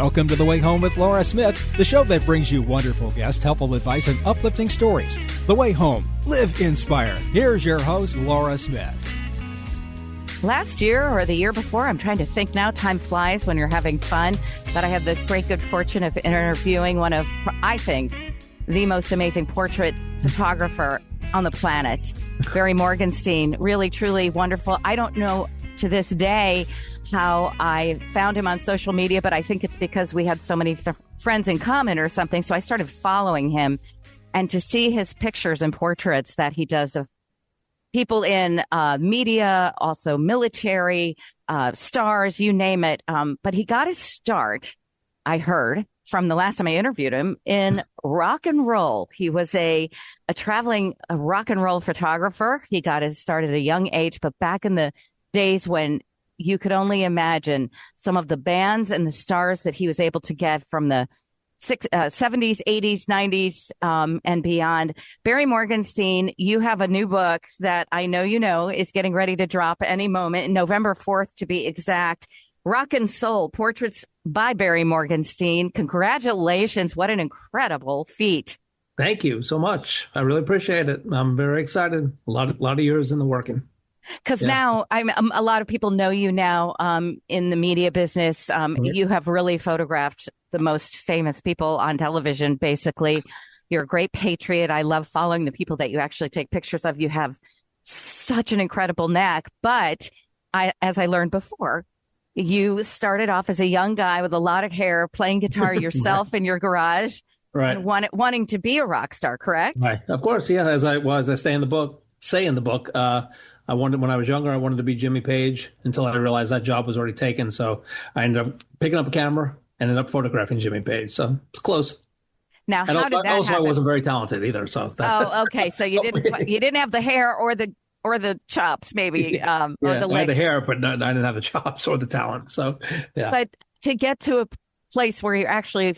Welcome to The Way Home with Laura Smith, the show that brings you wonderful guests, helpful advice, and uplifting stories. The Way Home. Live inspired. Here's your host, Laura Smith. Last year or the year before, I'm trying to think now, time flies when you're having fun, that I had the great good fortune of interviewing one of, I think, the most amazing portrait photographer on the planet, Barry Morgenstein. Really, truly wonderful. I don't know to this day how I found him on social media, but I think it's because we had so many friends in common or something. So I started following him, and to see his pictures and portraits that he does of people in media, also military, stars, you name it. But he got his start, I heard, from the last time I interviewed him, in rock and roll. He was a traveling rock and roll photographer. He got his start at a young age, but back in the days when you could only imagine some of the bands and the stars that he was able to get from the 70s, 80s, 90s, and beyond. Barry Morgenstein, you have a new book that I know you know is getting ready to drop any moment, November 4th to be exact. Rock and Soul, Portraits by Barry Morgenstein. Congratulations. What an incredible feat. Thank you so much. I really appreciate it. I'm very excited. A lot of years in the working. Because now a lot of people know you now in the media business. You have really photographed the most famous people on television, basically. You're a great patriot. I love following the people that you actually take pictures of. You have such an incredible knack. But as I learned before, you started off as a young guy with a lot of hair, playing guitar yourself in your garage, right? And wanting to be a rock star, correct? Right. Of course, yeah. As I say in the book, I wanted, when I was younger, I wanted to be Jimmy Page until I realized that job was already taken. So I ended up picking up a camera and ended up photographing Jimmy Page. So it's close. Now, how did that also happen? I wasn't very talented either. So okay. So you didn't have the hair or the chops, maybe, or the legs. I had the hair, but I didn't have the chops or the talent. So, yeah. But to get to a place where you're actually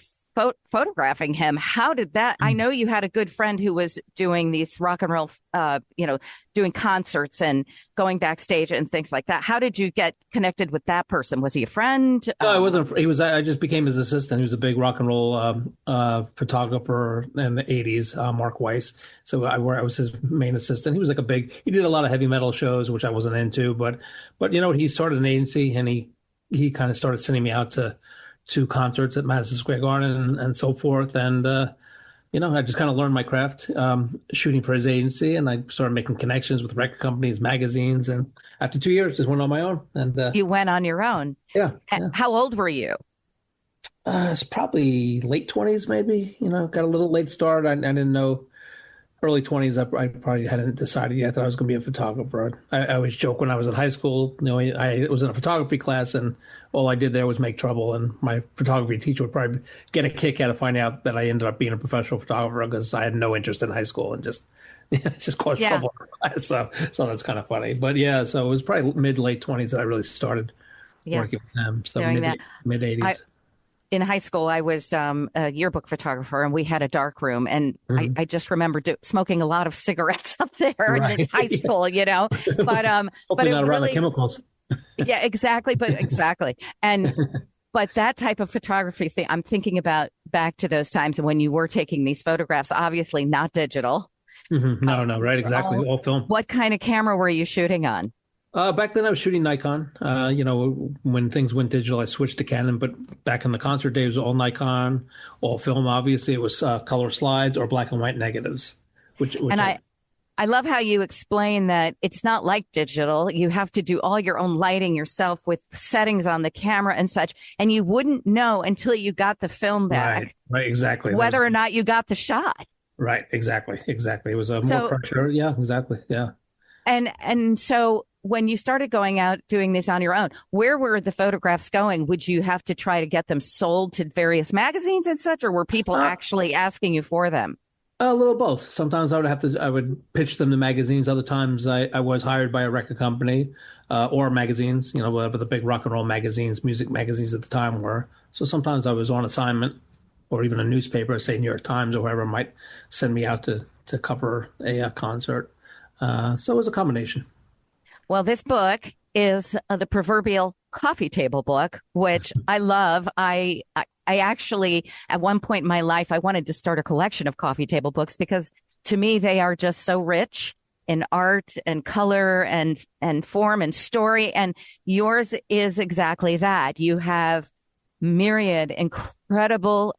photographing him, how did that? I know you had a good friend who was doing these rock and roll, doing concerts and going backstage and things like that. How did you get connected with that person? Was he a friend? No, I wasn't. He was. I just became his assistant. He was a big rock and roll photographer in the '80s, Mark Weiss. So I was his main assistant. He was like he did a lot of heavy metal shows, which I wasn't into. But he started an agency, and he kind of started sending me out to concerts at Madison Square Garden and so forth. And, I just kind of learned my craft shooting for his agency, and I started making connections with record companies, magazines. And after 2 years, just went on my own. And you went on your own. Yeah. How old were you? It's probably late 20s, maybe, got a little late start. I didn't know. Early 20s, I probably hadn't decided yet that I was going to be a photographer. I always joke when I was in high school, I was in a photography class, and all I did there was make trouble. And my photography teacher would probably get a kick out of finding out that I ended up being a professional photographer because I had no interest in high school and just caused trouble in class. So that's kind of funny. But yeah, so it was probably late 20s that I really started working with them. So mid 80s. In high school, I was a yearbook photographer, and we had a dark room. And I just remember smoking a lot of cigarettes up there in high school, But hopefully but not around the chemicals. Yeah, exactly. But that type of photography thing, I'm thinking about back to those times when you were taking these photographs, obviously not digital. Mm-hmm. No, right, exactly. All film. What kind of camera were you shooting on? Back then I was shooting Nikon. When things went digital, I switched to Canon. But back in the concert days, it was all Nikon, all film. Obviously, it was color slides or black and white negatives. I love how you explain that it's not like digital. You have to do all your own lighting yourself with settings on the camera and such. And you wouldn't know until you got the film back. Right, exactly. Whether or not you got the shot. Right, exactly. It was more pressure. Yeah, exactly. Yeah. And so when you started going out doing this on your own, where were the photographs going? Would you have to try to get them sold to various magazines and such, or were people actually asking you for them? A little both. Sometimes I would pitch them to magazines. Other times I was hired by a record company or magazines, whatever the big rock and roll magazines, music magazines at the time were. So sometimes I was on assignment, or even a newspaper, say New York Times or whoever, might send me out to cover a concert. So it was a combination. Well, this book is the proverbial coffee table book, which I love. I actually, at one point in my life, I wanted to start a collection of coffee table books because to me, they are just so rich in art and color and form and story. And yours is exactly that. You have myriad incredible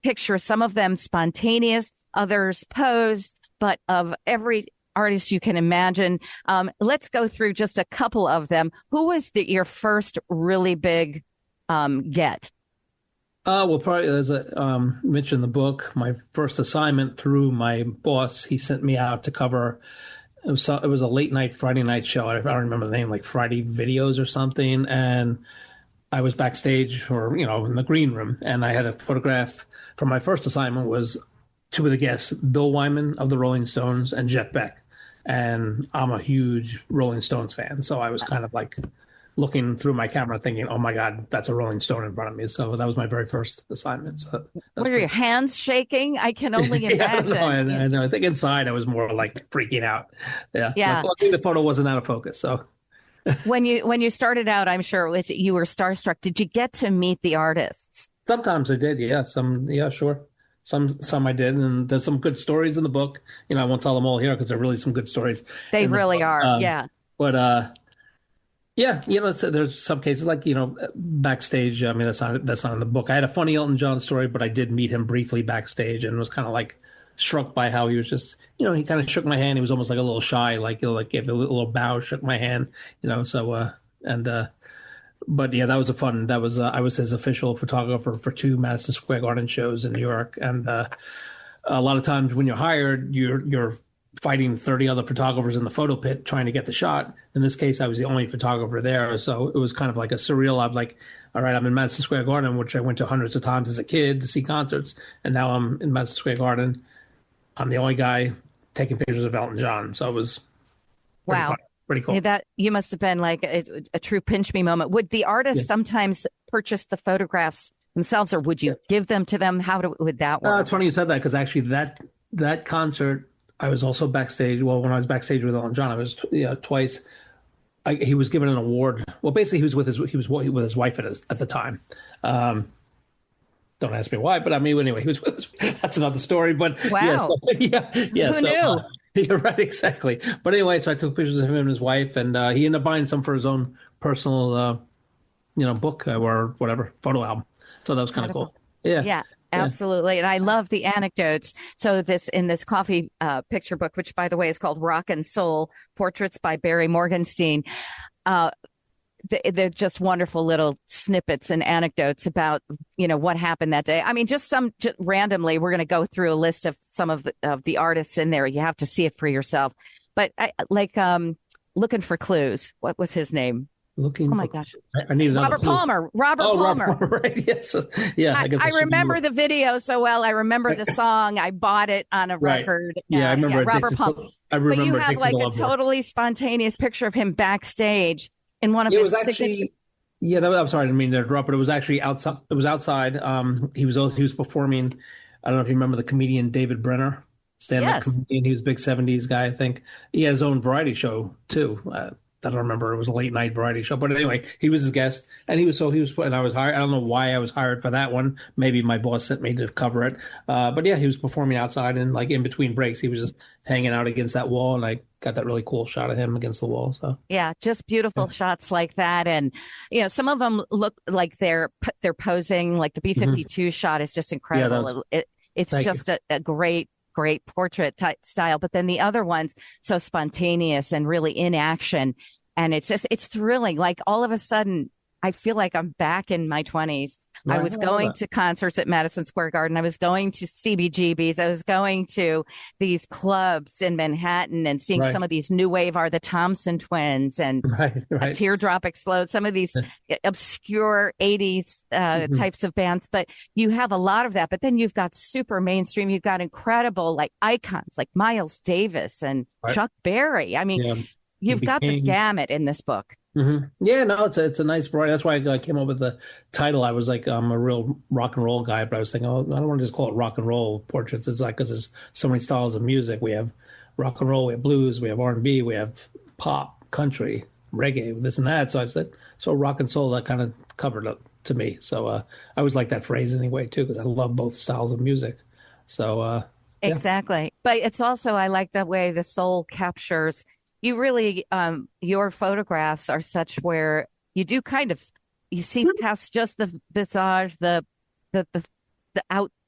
pictures, some of them spontaneous, others posed, but of every artist you can imagine. Let's go through just a couple of them. Who was your first really big get? Well, probably as I mentioned in the book, my first assignment through my boss, he sent me out to cover. It was a late night Friday night show. I don't remember the name, like Friday Videos or something. And I was backstage, or in the green room, and I had a photograph from my first assignment. Was two of the guests, Bill Wyman of the Rolling Stones and Jeff Beck. And I'm a huge Rolling Stones fan, so I was kind of like looking through my camera thinking, oh my God, that's a Rolling Stone in front of me. So that was my very first assignment. So were your hands shaking? I can only imagine. I know. I think inside I was more like freaking out. Yeah. Luckily the photo wasn't out of focus. So when you started out, I'm sure you were starstruck. Did you get to meet the artists? Sometimes I did. Yeah. Sure. Some I did, and there's some good stories in the book. I won't tell them all here because they're really some good stories. They really are. Yeah. But yeah, so there's some cases like backstage. I mean, that's not in the book. I had a funny Elton John story, but I did meet him briefly backstage, and was kind of like struck by how he was just, he kind of shook my hand. He was almost like a little shy, like gave a little bow, shook my hand, But yeah, that was I was his official photographer for 2 Madison Square Garden shows in New York. And a lot of times when you're hired, you're fighting 30 other photographers in the photo pit trying to get the shot. In this case, I was the only photographer there. So it was kind of like a surreal. I'm like, all right, I'm in Madison Square Garden, which I went to hundreds of times as a kid to see concerts. And now I'm in Madison Square Garden. I'm the only guy taking pictures of Elton John. So it was wow. Pretty cool. That you must have been like a true pinch me moment. Would the artists sometimes purchase the photographs themselves, or would you give them to them? Would that work? It's funny you said that, because actually that concert, I was also backstage. Well, when I was backstage with Elton John, I was twice. He was given an award. Well, basically, he was with his wife at the time. Don't ask me why, but I mean, anyway, he was with that's another story. But wow, yeah. Who knew? You're right, exactly. But anyway, so I took pictures of him and his wife, and he ended up buying some for his own personal, book or whatever, photo album. So that was kind of cool. Yeah, absolutely. And I love the anecdotes. So in this coffee picture book, which by the way is called Rock and Soul: Portraits by Barry Morgenstein. They're just wonderful little snippets and anecdotes about, what happened that day. I mean, just randomly, we're going to go through a list of some of the artists in there. You have to see it for yourself. But looking for clues. What was his name? Oh my gosh! I need another Robert Palmer. Robert Palmer. Right? Yes. Yeah. I remember the video so well. I remember the song. I bought it on a record. Yeah, I remember. Robert Palmer. But you have like a totally spontaneous picture of him backstage in one of his signature. I'm sorry, I didn't mean to interrupt, but it was actually outside. It was outside. He was performing. I don't know if you remember the comedian David Brenner, stand-up comedian. He was a big '70s guy, I think. He had his own variety show too. I don't remember. It was a late night variety show, but anyway, he was his guest, and and I was hired. I don't know why I was hired for that one. Maybe my boss sent me to cover it. But yeah, he was performing outside, and like in between breaks, he was just hanging out against that wall, and I got that really cool shot of him against the wall. So yeah, just beautiful shots like that, and some of them look like they're posing. Like the B-52 shot is just incredible. It's just a great portrait type style, but then the other ones so spontaneous and really in action, and it's thrilling. Like all of a sudden I feel like I'm back in my 20s. I was going to concerts at Madison Square Garden. I was going to CBGBs. I was going to these clubs in Manhattan and seeing some of these new wave Are the Thompson Twins and A Teardrop Explodes, some of these obscure 80s types of bands. But you have a lot of that. But then you've got super mainstream. You've got incredible like icons like Miles Davis and Chuck Berry. I mean, you've got the gamut in this book. Mm-hmm. Yeah, no, it's a nice variety. That's why I came up with the title. I was like, I'm a real rock and roll guy, but I was thinking, I don't want to just call it rock and roll portraits. It's like, because there's so many styles of music. We have rock and roll, we have blues, we have R&B, we have pop, country, reggae, this and that. So I said, so rock and soul, that kind of covered it to me. So I always like that phrase anyway, too, because I love both styles of music. So, yeah. Exactly. But it's also, I like the way the soul captures you really, your photographs are such where you do kind of, you see past just the visage, the,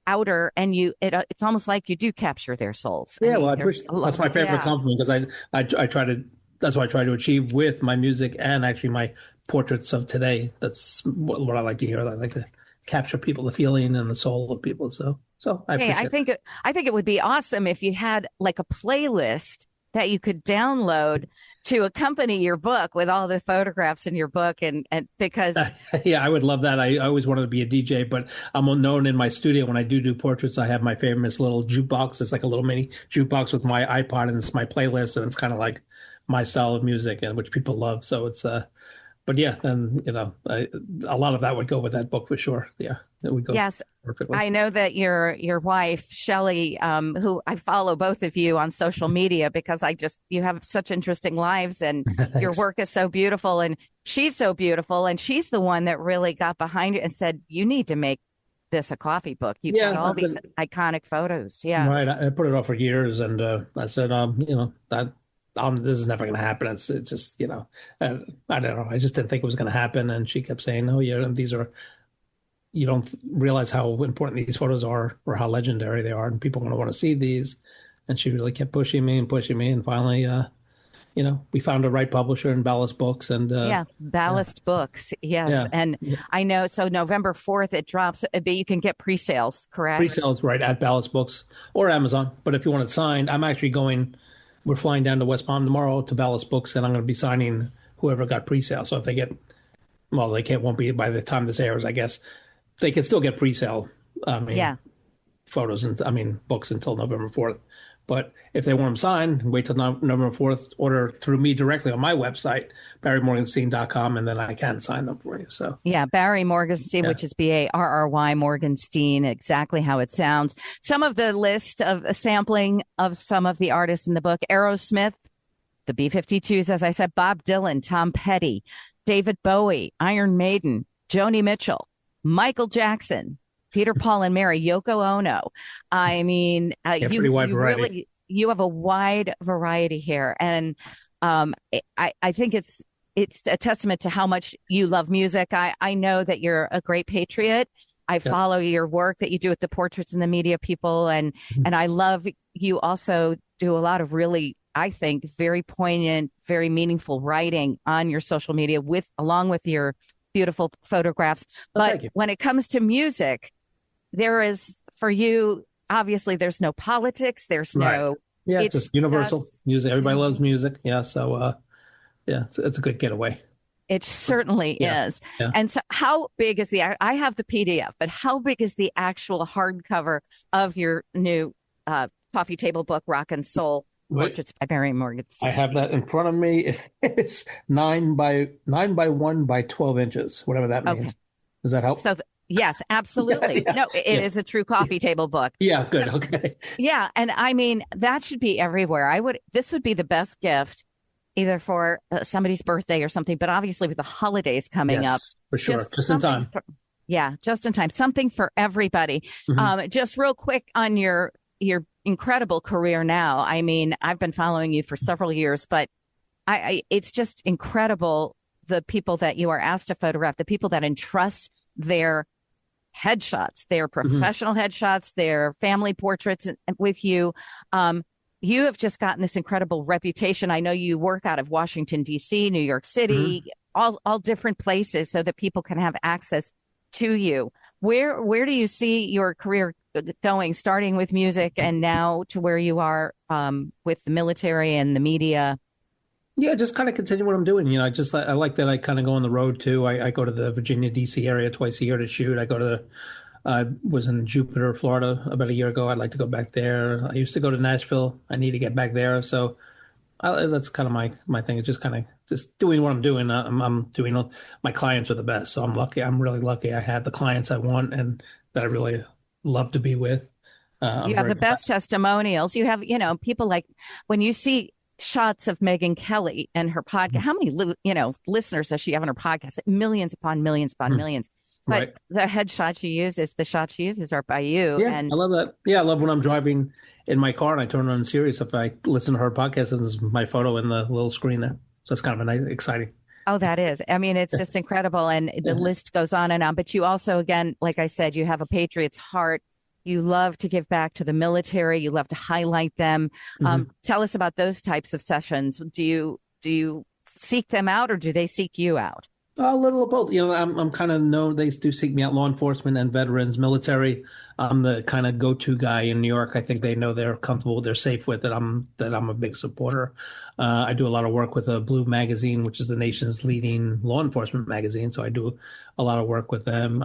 outer, and it's almost like you do capture their souls. Yeah. Well, that's my favorite compliment because I try to, that's what I try to achieve with my music and actually my portraits of today. That's what I like to hear. I like to capture people, the feeling and the soul of people. So I appreciate it. I think it would be awesome if you had like a playlist that you could download to accompany your book with all the photographs in your book. And because yeah, I would love that. I always wanted to be a DJ, but I'm known in my studio when I do portraits. I have my famous little jukebox. It's like a little mini jukebox with my iPod, and it's my playlist, and it's kind of like my style of music, and which people love. So it's but yeah, then a lot of that would go with that book for sure. Yeah, it would go. Yes, perfectly. I know that your wife Shelley, who I follow both of you on social media because you have such interesting lives, and your work is so beautiful, and she's so beautiful, and she's the one that really got behind it and said, "You need to make this a coffee book. You've got all these iconic photos." Yeah, right. I put it off for years, and I said, that. This is never going to happen. It's just, I don't know. I just didn't think it was going to happen. And she kept saying, "No, you don't realize how important these photos are or how legendary they are. And people are going to want to see these." And she really kept pushing me. And finally, we found a right publisher in Ballast Books. And Ballast Books. Yes. Yeah. And I know. So November 4th, it drops, but you can get pre-sales, correct? Pre-sales, right, at Ballast Books or Amazon. But if you want it signed, we're flying down to West Palm tomorrow to Ballast Books, and I'm going to be signing whoever got pre-sale. So if they won't be by the time this airs, I guess. They can still get pre-sale photos and books until November 4th. But if they want them signed, wait till November 4th, order through me directly on my website, barrymorgenstein.com, and then I can sign them for you. So yeah, Barry Morgenstein, which is Barry Morgenstein, exactly how it sounds. Some of the list of a sampling of some of the artists in the book: Aerosmith, the B-52s, as I said, Bob Dylan, Tom Petty, David Bowie, Iron Maiden, Joni Mitchell, Michael Jackson, Peter, Paul, and Mary, Yoko Ono. I mean, pretty wide variety. You have a wide variety here, and I think it's a testament to how much you love music. I know that you're a great patriot. I follow your work that you do with the portraits and the media people, and I love you also do a lot of really, I think, very poignant, very meaningful writing on your social media along with your beautiful photographs. But when it comes to music, there is, for you, obviously, there's no politics. There's no. Yeah, it's just universal music. Everybody loves music. Yeah, so it's a good getaway. It certainly is. Yeah. And so, how big is I have the PDF, but how big is the actual hardcover of your new coffee table book, Rock and Soul Portraits by Barry Morgenstein? I have that in front of me. It's 9 by 1 by 12 inches, whatever that means. Okay. Does that help? So. Yes, absolutely. Yeah. No, it is a true coffee table book. Yeah, good. Okay. Yeah. And I mean, that should be everywhere. This would be the best gift either for somebody's birthday or something, but obviously with the holidays coming up. For sure. Just in time. Just in time. Something for everybody. Mm-hmm. Just real quick on your incredible career now. I mean, I've been following you for several years, but it's just incredible, the people that you are asked to photograph, the people that entrust their headshots, their professional headshots, their family portraits with you. You have just gotten this incredible reputation. I know you work out of Washington, D.C., New York City, all different places so that people can have access to you. Where do you see your career going, starting with music and now to where you are with the military and the media? Yeah, just kind of continue what I'm doing. I like that I kind of go on the road too. I go to the Virginia, D.C. area twice a year to shoot. I was in Jupiter, Florida about a year ago. I'd like to go back there. I used to go to Nashville. I need to get back there. So that's kind of my thing. It's just kind of just doing what I'm doing. I'm doing, my clients are the best. So I'm lucky. I'm really lucky. I have the clients I want and that I really love to be with. You have the best testimonials. You have, people like when you see shots of Megyn Kelly and her podcast. How many, listeners does she have on her podcast? Millions upon millions upon millions. But Right. the headshot she uses, the shots she uses are by you. Yeah, And I love that. Yeah, I love when I'm driving in my car and I turn on Sirius. If I listen to her podcast, and there's my photo in the little screen there. So it's kind of exciting. oh, that is. I mean, it's just incredible. And the list goes on and on. But you also, again, like I said, you have a patriot's heart. You love to give back to the military. You love to highlight them. Tell us about those types of sessions. Do you seek them out, or do they seek you out? A little of both. I'm kind of known. They do seek me out, law enforcement and veterans, military. I'm the kind of go-to guy in New York. I think they know they're comfortable, they're safe with it. I'm a big supporter. I do a lot of work with Blue Magazine, which is the nation's leading law enforcement magazine. So I do a lot of work with them.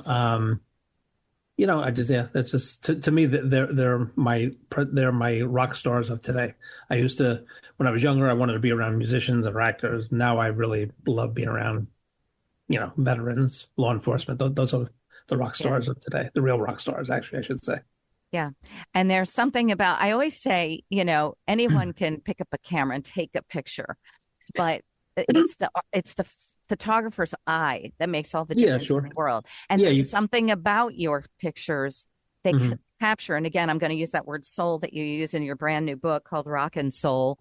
That's just to me they're my rock stars of today. I used to, when I was younger, I wanted to be around musicians or actors. Now I really love being around, veterans, law enforcement. Those are the rock stars of today, the real rock stars, actually, I should say. Yeah. And there's something about, I always say, anyone can pick up a camera and take a picture, but it's the photographer's eye that makes all the difference in the world. And there's something about your pictures they capture. And again, I'm going to use that word soul that you use in your brand new book called Rock and Soul,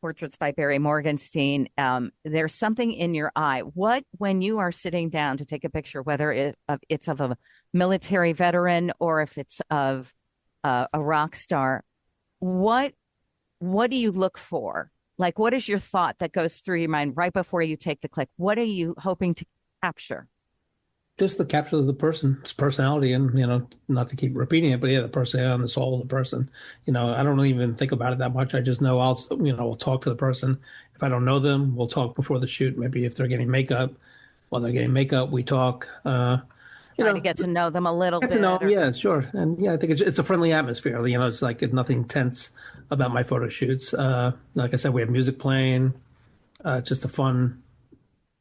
Portraits by Barry Morgenstein. There's something in your eye. When you are sitting down to take a picture, whether it's of a military veteran or if it's of a rock star, what do you look for? Like, what is your thought that goes through your mind right before you take the click? What are you hoping to capture? Just the capture of the person's personality, and not to keep repeating it, but the personality and the soul of the person. I don't even think about it that much. I just know we'll talk to the person. If I don't know them, we'll talk before the shoot. Maybe if they're getting makeup, while they're getting makeup, we talk. Try to get to know them a little bit. Yeah, sure. And I think it's a friendly atmosphere. It's like nothing tense about my photo shoots. Like I said, we have music playing. Just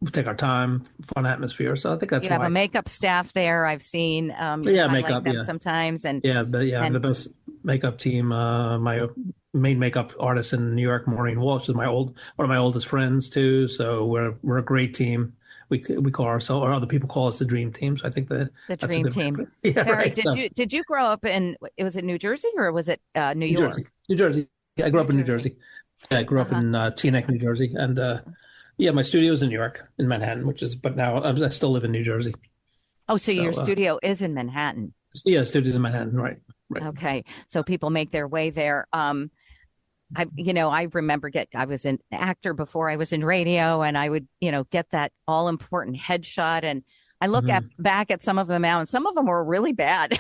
we take our time, fun atmosphere. So I think that's why. You have a makeup staff there. I've seen. Makeup. Them sometimes. And the best makeup team. My main makeup artist in New York, Maureen Walsh, is one of my oldest friends too. So we're a great team. We call ourselves, or other people call us the dream team. So I think the dream team. Yeah, Barry, right. Did you grow up in? Was it New Jersey or was it New York? New Jersey. Yeah, I grew up in New Jersey. Yeah, I grew up in Teaneck, New Jersey, and my studio is in New York, in Manhattan, but now I still live in New Jersey. Oh, so your studio is in Manhattan? Yeah, studio's in Manhattan, right. Okay, so people make their way there. I remember I was an actor before I was in radio, and I would, get that all important headshot. And I look back at some of them now, and some of them were really bad.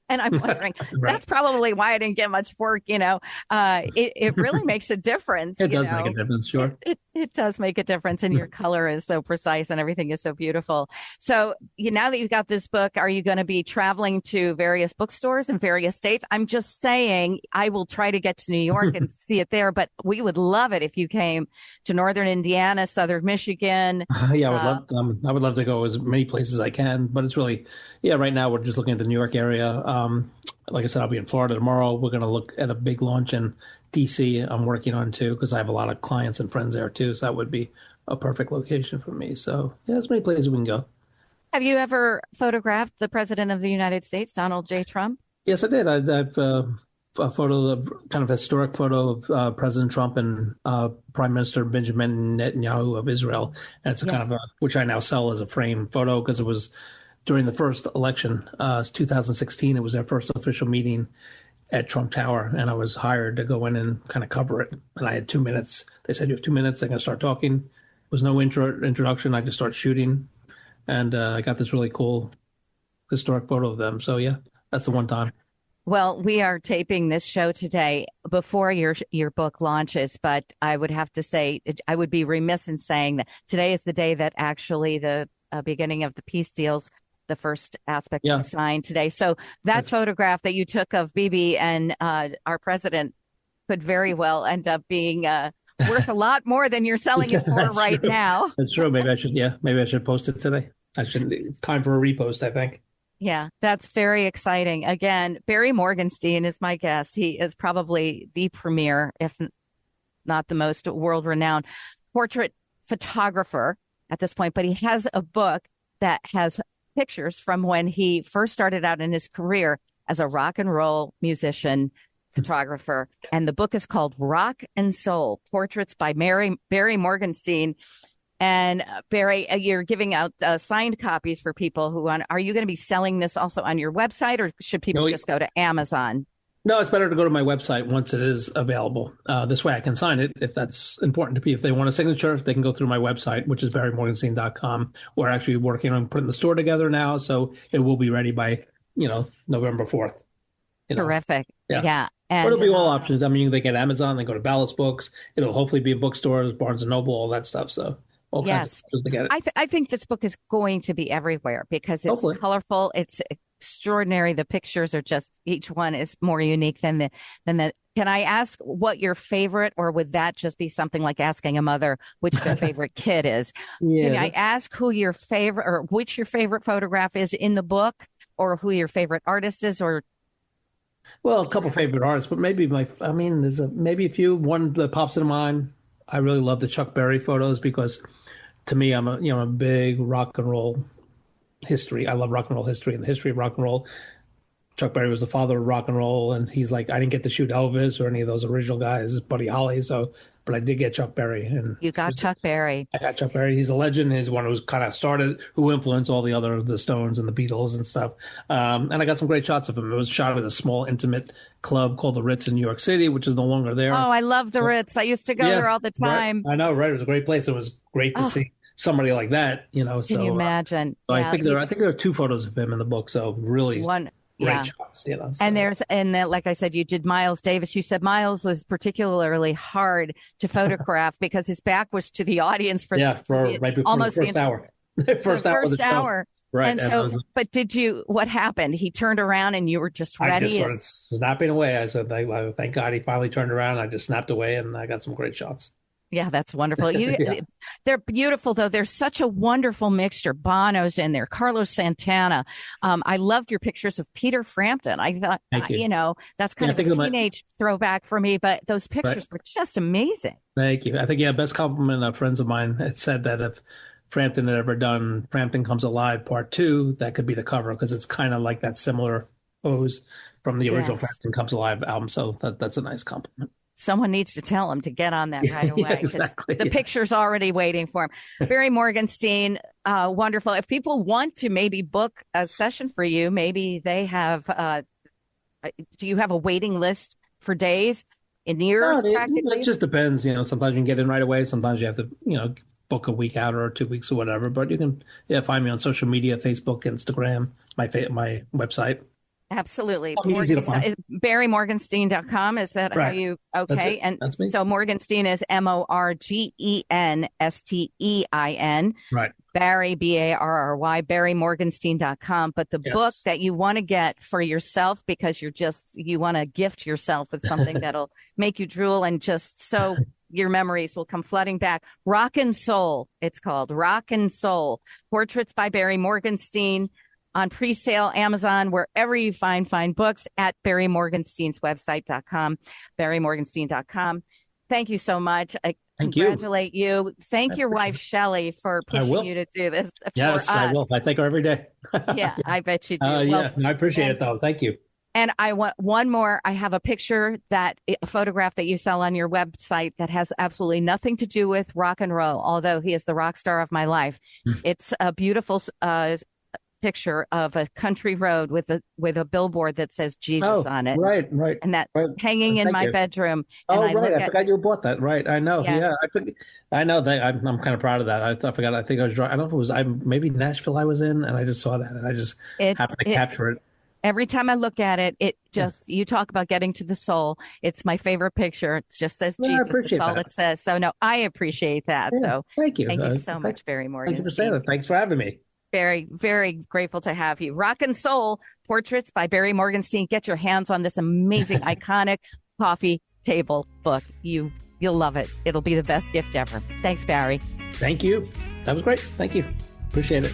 And I'm wondering, that's probably why I didn't get much work. It really makes a difference. It does make a difference, sure. It does make a difference, and your color is so precise, and everything is so beautiful. So now that you've got this book, are you going to be traveling to various bookstores in various states? I'm just saying, I will try to get to New York and see it there, but we would love it if you came to Northern Indiana, Southern Michigan. Yeah, I would love to go as many places as I can, but it's really, right now we're just looking at the New York area. Like I said, I'll be in Florida tomorrow. We're going to look at a big launch in DC I'm working on too, because I have a lot of clients and friends there too. So that would be a perfect location for me. So there's many places we can go. Have you ever photographed the President of the United States, Donald J. Trump? Yes, I did. I've a kind of historic photo of President Trump and Prime Minister Benjamin Netanyahu of Israel. And it's kind of which I now sell as a frame photo, because it was during the first election, 2016. It was their first official meeting at Trump Tower, and I was hired to go in and kind of cover it. And I had 2 minutes. They said, you have 2 minutes. They're going to start talking. There was no introduction. I just started shooting, and I got this really cool historic photo of them. So that's the one time. Well, we are taping this show today before your book launches, but I would have to say, I would be remiss in saying that today is the day that actually the beginning of the peace deals, the first aspect was signed today. So that photograph that you took of Bibi and our president could very well end up being worth a lot more than you're selling it for right now. That's true. Maybe I should post it today. It's time for a repost, I think. Yeah, that's very exciting. Again, Barry Morgenstein is my guest. He is probably the premier, if not the most world-renowned portrait photographer at this point, but he has a book that has pictures from when he first started out in his career as a rock and roll musician photographer. And the book is called Rock and Soul, Portraits by Barry Morgenstein. And Barry, you're giving out signed copies for people who want. Are you going to be selling this also on your website, or should people just go to Amazon? No, it's better to go to my website once it is available. This way I can sign it if that's important to people. If they want a signature, they can go through my website, which is barrymorgenstein.com. We're actually working on putting the store together now, so it will be ready by, November 4th. Terrific. Yeah. And it'll be all options. I mean, they get Amazon, they go to Ballast Books. It'll hopefully be in bookstores, Barnes & Noble, all that stuff. So all kinds of places to get it. I think this book is going to be everywhere because it's colorful. It's extraordinary. The pictures are just, each one is more unique than the. Can I ask what your favorite, or would that just be something like asking a mother which their favorite kid is? Yeah. Can I ask who your favorite, or which your favorite photograph is in the book, or who your favorite artist is, or? Well, a couple favorite artists, but maybe there's maybe a few. One that pops into mind. I really love the Chuck Berry photos because, to me, I'm a big rock and roll history. I love rock and roll history and the history of rock and roll. Chuck Berry was the father of rock and roll, and he's like, I didn't get to shoot Elvis or any of those original guys, Buddy Holly. But I did get Chuck Berry. And you got Chuck Berry. I got Chuck Berry. He's a legend. He's one who's kind of who influenced all the Stones and the Beatles and stuff. And I got some great shots of him. It was shot at a small, intimate club called the Ritz in New York City, which is no longer there. Oh, I love the Ritz. I used to go there all the time. Right. I know, right? It was a great place. It was great to see somebody like that, Can you imagine? I think there are 2 photos of him in the book. So really great shots, So. And like I said, you did Miles Davis. You said Miles was particularly hard to photograph because his back was to the audience right before almost the first hour. First hour. Right. And so, but what happened? He turned around and you were just ready. I just started snapping away. I said, thank God he finally turned around. I just snapped away and I got some great shots. Yeah, that's wonderful. They're beautiful, though. They're such a wonderful mixture. Bono's in there, Carlos Santana. I loved your pictures of Peter Frampton. I thought, that's kind of a teenage throwback for me, but those pictures were just amazing. Thank you. I think, best compliment. Friends of mine had said that if Frampton had ever done Frampton Comes Alive Part 2, that could be the cover because it's kind of like that similar pose from the original Frampton Comes Alive album. So that's a nice compliment. Someone needs to tell him to get on that right away. Exactly. The picture's already waiting for him. Barry Morgenstein, wonderful. If people want to maybe book a session for you, maybe they have, do you have a waiting list for days in years practically? It just depends. Sometimes you can get in right away. Sometimes you have to, book a week out or 2 weeks or whatever. But you can find me on social media, Facebook, Instagram, my website. Absolutely. Easy to find. BarryMorgenstein.com. Is that how you? Okay. That's me. So Morgenstein is Morgenstein. Right. Barry, Barry, BarryMorgenstein.com. But the book that you want to get for yourself because you want to gift yourself with something that'll make you drool and just so your memories will come flooding back. Rock and Soul. It's called Rock and Soul. Portraits by Barry Morgenstein. On pre-sale, Amazon, wherever you find books, at Barry Morgenstein's website.com, BarryMorgenstein.com. Thank you so much. I congratulate you. Thank your wife, Shelley, for pushing you to do this for us. I will. I thank her every day. Yeah, I bet you do. I appreciate it, though. Thank you. And I want one more. I have a photograph that you sell on your website that has absolutely nothing to do with rock and roll, although he is the rock star of my life. It's a beautiful picture of a country road with a billboard that says Jesus on it. Right. And that's hanging in my bedroom. And I forgot you bought that. Right. I know. Yes. Yeah. I know that. I'm kind of proud of that. I forgot. I think I was drawing. I don't know if it was maybe Nashville I was in, and I just saw that, and I just happened to capture it. Every time I look at it, you talk about getting to the soul. It's my favorite picture. It just says Jesus. That's all it says. So no, I appreciate that. Yeah, so thank you. Thank you so much, Barry Morgenstein. Thank you for saying that. Thanks for having me. Very, very grateful to have you. Rock and Soul, Portraits by Barry Morgenstein. Get your hands on this amazing, iconic coffee table book. You'll love it. It'll be the best gift ever. Thanks, Barry. Thank you. That was great. Thank you. Appreciate it.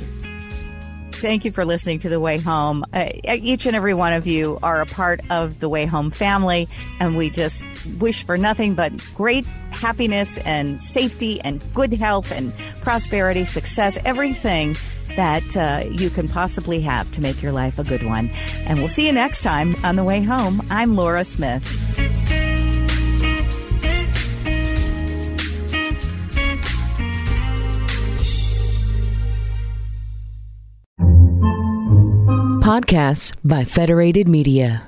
Thank you for listening to The Way Home. Each and every one of you are a part of the Way Home family, and we just wish for nothing but great happiness and safety and good health and prosperity, success, everything that you can possibly have to make your life a good one. And we'll see you next time on The Way Home. I'm Laura Smith. Podcasts by Federated Media.